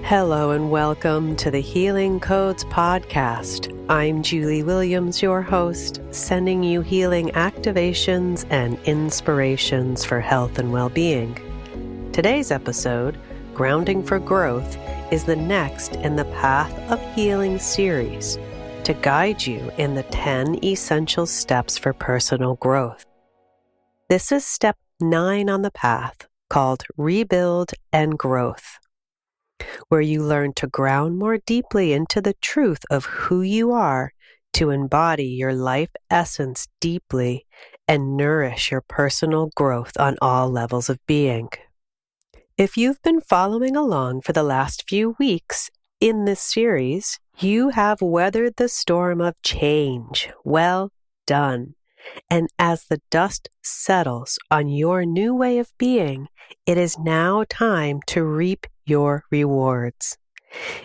Hello and welcome to the Healing Codes podcast. I'm Julie Williams, your host, sending you healing activations and inspirations for health and well-being. Today's episode, Grounding for Growth, is the next in the Path of Healing series to guide you in the 10 essential steps for personal growth. This is step 9 on the path, called Rebuild and Growth, where you learn to ground more deeply into the truth of who you are to embody your life essence deeply and nourish your personal growth on all levels of being. If you've been following along for the last few weeks in this series, you have weathered the storm of change. Well done. And as the dust settles on your new way of being, it is now time to reap your rewards.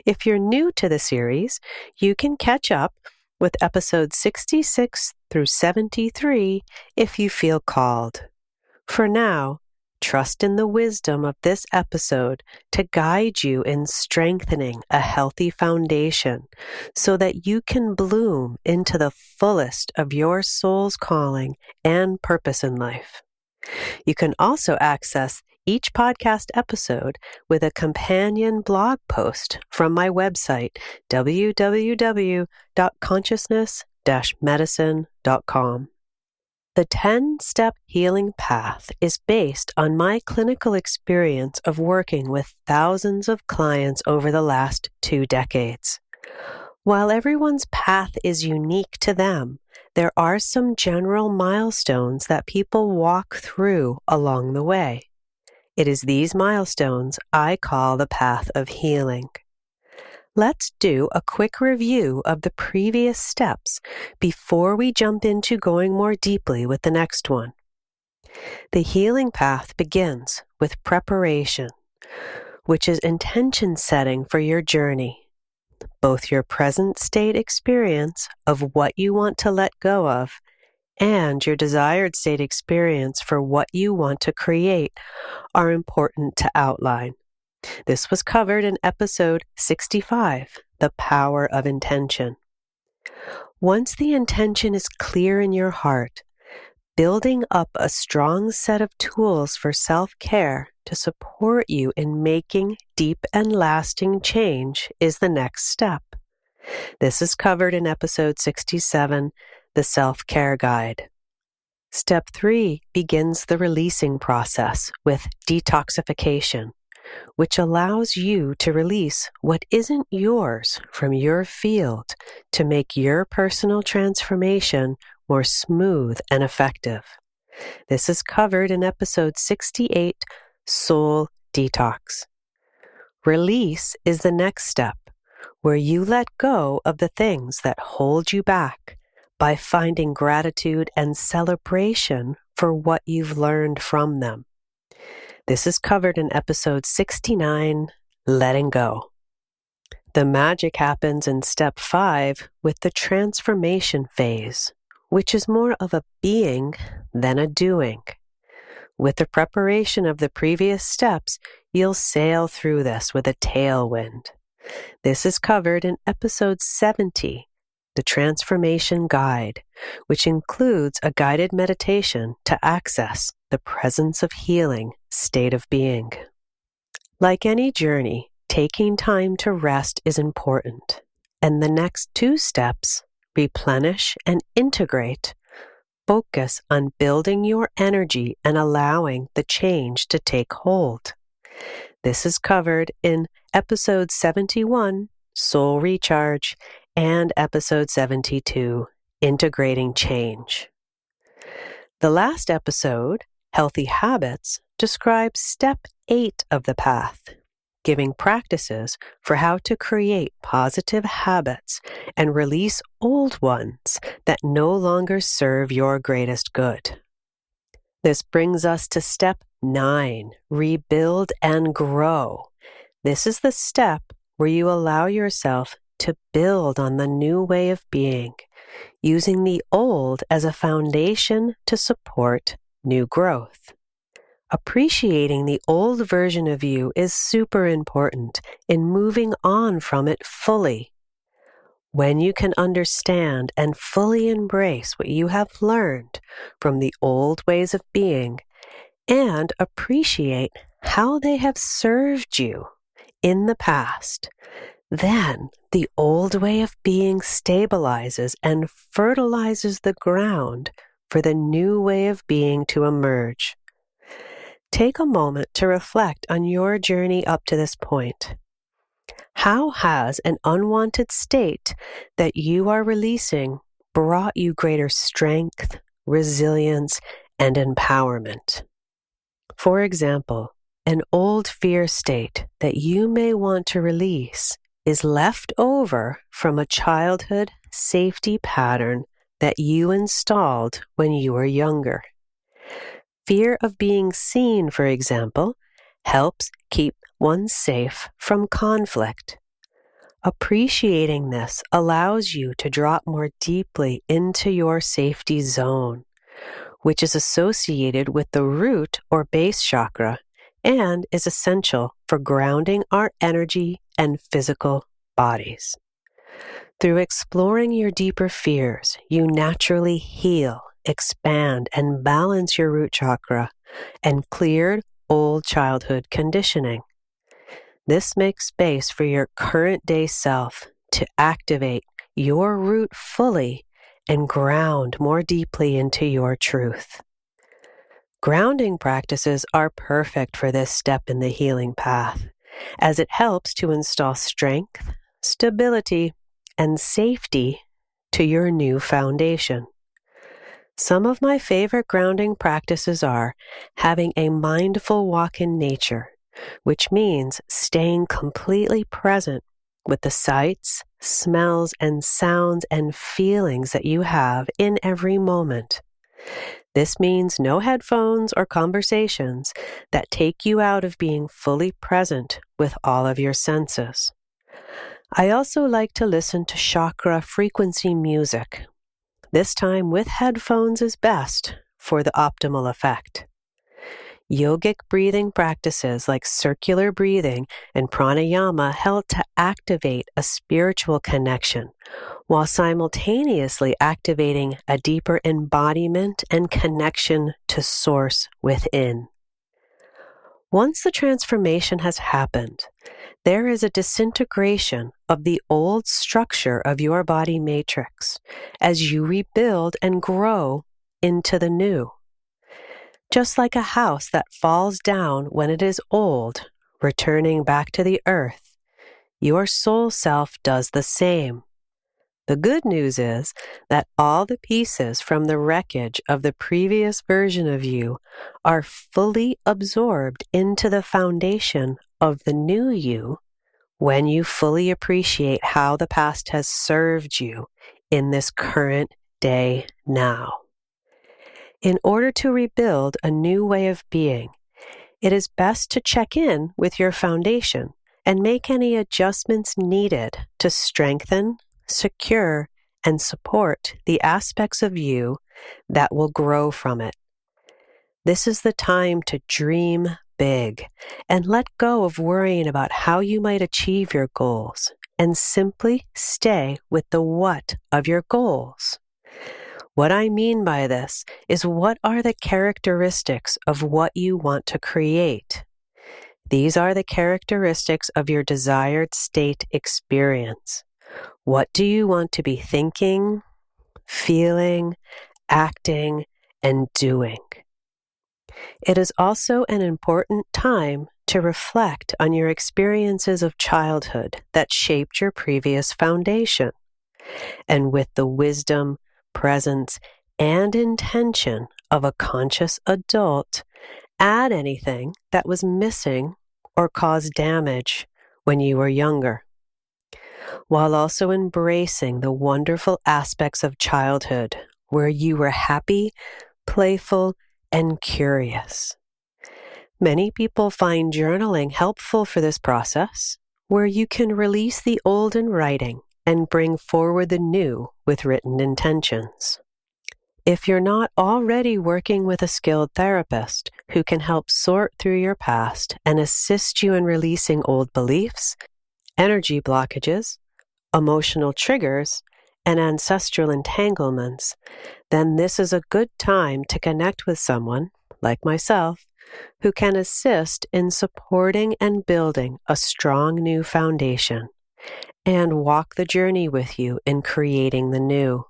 If you're new to the series, you can catch up with episodes 66 through 73 if you feel called. For now, trust in the wisdom of this episode to guide you in strengthening a healthy foundation so that you can bloom into the fullest of your soul's calling and purpose in life. You can also access each podcast episode with a companion blog post from my website, www.consciousness-medicine.com. The 10-step healing path is based on my clinical experience of working with thousands of clients over the last 2 decades. While everyone's path is unique to them, there are some general milestones that people walk through along the way. It is these milestones I call the path of healing. Let's do a quick review of the previous steps before we jump into going more deeply with the next one. The healing path begins with preparation, which is intention setting for your journey, both your present state experience of what you want to let go of and your desired state experience for what you want to create are important to outline. This was covered in episode 65, The Power of Intention. Once the intention is clear in your heart, building up a strong set of tools for self-care to support you in making deep and lasting change is the next step. This is covered in episode 67, The Self-Care Guide. Step 3 begins the releasing process with detoxification, which allows you to release what isn't yours from your field to make your personal transformation more smooth and effective. This is covered in episode 68, Soul Detox. Release is the next step, where you let go of the things that hold you back by finding gratitude and celebration for what you've learned from them. This is covered in episode 69, Letting Go. The magic happens in step 5 with the transformation phase, which is more of a being than a doing. With the preparation of the previous steps, you'll sail through this with a tailwind. This is covered in episode 70, The Transformation Guide, which includes a guided meditation to access the presence of healing state of being. Like any journey, taking time to rest is important, and the next 2 steps, replenish and integrate, focus on building your energy and allowing the change to take hold. This is covered in episode 71, Soul Recharge, and episode 72, Integrating Change. The last episode, Healthy Habits, describes step 8 of the path, giving practices for how to create positive habits and release old ones that no longer serve your greatest good. This brings us to step 9, Rebuild and Grow. This is the step where you allow yourself to build on the new way of being, using the old as a foundation to support new growth. Appreciating the old version of you is super important in moving on from it fully. When you can understand and fully embrace what you have learned from the old ways of being and appreciate how they have served you in the past, then the old way of being stabilizes and fertilizes the ground for the new way of being to emerge. Take a moment to reflect on your journey up to this point. How has an unwanted state that you are releasing brought you greater strength, resilience, and empowerment? For example, an old fear state that you may want to release is left over from a childhood safety pattern that you installed when you were younger. Fear of being seen, for example, helps keep one safe from conflict. Appreciating this allows you to drop more deeply into your safety zone, which is associated with the root or base chakra and is essential for grounding our energy and physical bodies. Through exploring your deeper fears, you naturally heal, expand, and balance your root chakra and cleared old childhood conditioning. This makes space for your current day self to activate your root fully and ground more deeply into your truth. Grounding practices are perfect for this step in the healing path, as it helps to install strength, stability, and safety to your new foundation. Some of my favorite grounding practices are having a mindful walk in nature, which means staying completely present with the sights, smells, and sounds and feelings that you have in every moment. This means no headphones or conversations that take you out of being fully present with all of your senses. I also like to listen to chakra frequency music. This time with headphones is best for the optimal effect. Yogic breathing practices like circular breathing and pranayama help to activate a spiritual connection, while simultaneously activating a deeper embodiment and connection to source within. Once the transformation has happened, there is a disintegration of the old structure of your body matrix as you rebuild and grow into the new. Just like a house that falls down when it is old, returning back to the earth, your soul self does the same. The good news is that all the pieces from the wreckage of the previous version of you are fully absorbed into the foundation of the new you when you fully appreciate how the past has served you in this current day now. In order to rebuild a new way of being, it is best to check in with your foundation and make any adjustments needed to strengthen, secure, and support the aspects of you that will grow from it. This is the time to dream big and let go of worrying about how you might achieve your goals and simply stay with the what of your goals. What I mean by this is, what are the characteristics of what you want to create? These are the characteristics of your desired state experience. What do you want to be thinking, feeling, acting, and doing? It is also an important time to reflect on your experiences of childhood that shaped your previous foundation, and with the wisdom, presence, and intention of a conscious adult, add anything that was missing or caused damage when you were younger, while also embracing the wonderful aspects of childhood where you were happy, playful, and curious. Many people find journaling helpful for this process, where you can release the old in writing and bring forward the new with written intentions. If you're not already working with a skilled therapist who can help sort through your past and assist you in releasing old beliefs, energy blockages, emotional triggers, and ancestral entanglements, then this is a good time to connect with someone, like myself, who can assist in supporting and building a strong new foundation and walk the journey with you in creating the new.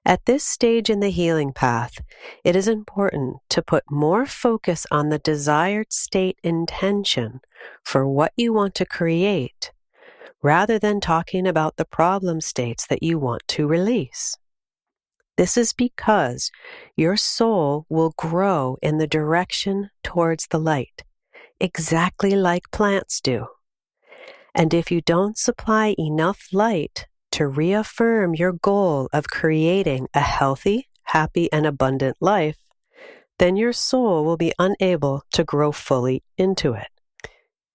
At this stage in the healing path, it is important to put more focus on the desired state intention for what you want to create, rather than talking about the problem states that you want to release. This is because your soul will grow in the direction towards the light, exactly like plants do. And if you don't supply enough light to reaffirm your goal of creating a healthy, happy, and abundant life, then your soul will be unable to grow fully into it.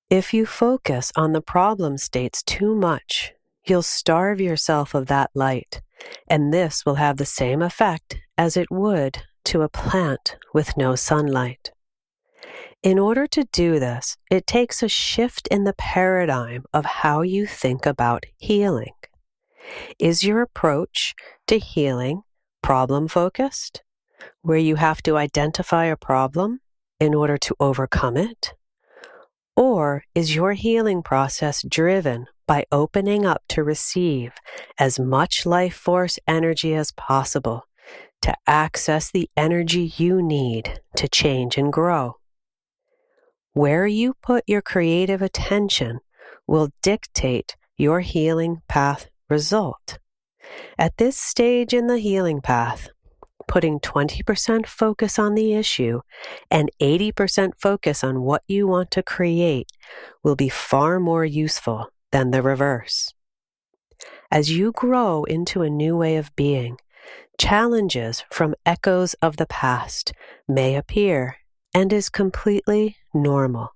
If you focus on the problem states too much, you'll starve yourself of that light, and this will have the same effect as it would to a plant with no sunlight. In order to do this, it takes a shift in the paradigm of how you think about healing. Is your approach to healing problem-focused, where you have to identify a problem in order to overcome it? Or is your healing process driven by opening up to receive as much life force energy as possible to access the energy you need to change and grow? Where you put your creative attention will dictate your healing path result. At this stage in the healing path, putting 20% focus on the issue and 80% focus on what you want to create will be far more useful than the reverse. As you grow into a new way of being, challenges from echoes of the past may appear and is completely normal.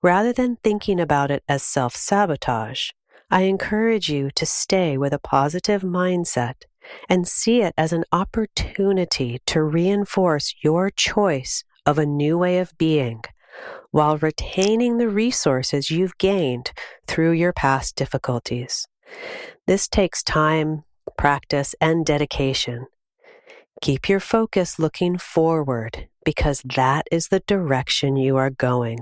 Rather than thinking about it as self-sabotage, I encourage you to stay with a positive mindset and see it as an opportunity to reinforce your choice of a new way of being while retaining the resources you've gained through your past difficulties. This takes time, practice, and dedication. Keep your focus looking forward because that is the direction you are going.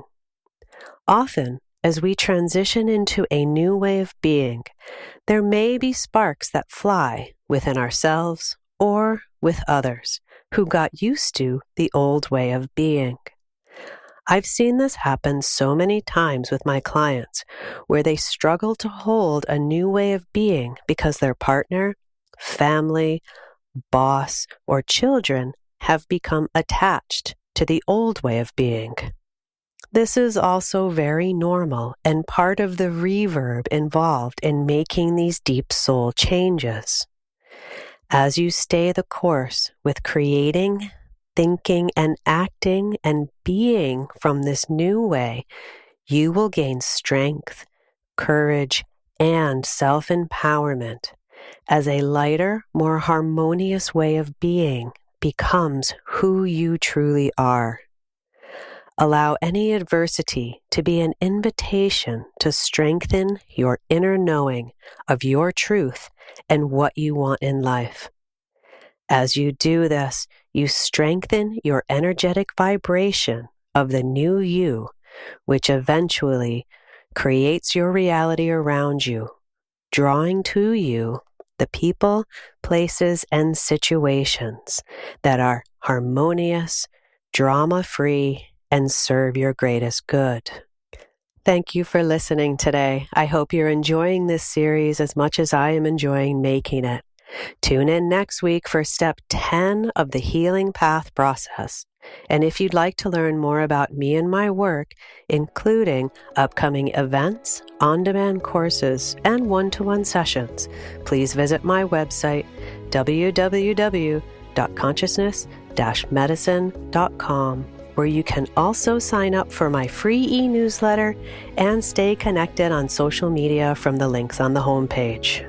Often, as we transition into a new way of being, there may be sparks that fly within ourselves or with others who got used to the old way of being. I've seen this happen so many times with my clients where they struggle to hold a new way of being because their partner, family, boss, or children have become attached to the old way of being. This is also very normal and part of the reverb involved in making these deep soul changes. As you stay the course with creating, thinking, and acting and being from this new way, you will gain strength, courage, and self-empowerment as a lighter, more harmonious way of being becomes who you truly are. Allow any adversity to be an invitation to strengthen your inner knowing of your truth and what you want in life. As you do this, you strengthen your energetic vibration of the new you, which eventually creates your reality around you, drawing to you the people, places, and situations that are harmonious, drama-free, and serve your greatest good. Thank you for listening today. I hope you're enjoying this series as much as I am enjoying making it. Tune in next week for step 10 of the healing path process. And if you'd like to learn more about me and my work, including upcoming events, on-demand courses, and one-to-one sessions, please visit my website, www.consciousness-medicine.com, where you can also sign up for my free e-newsletter and stay connected on social media from the links on the homepage.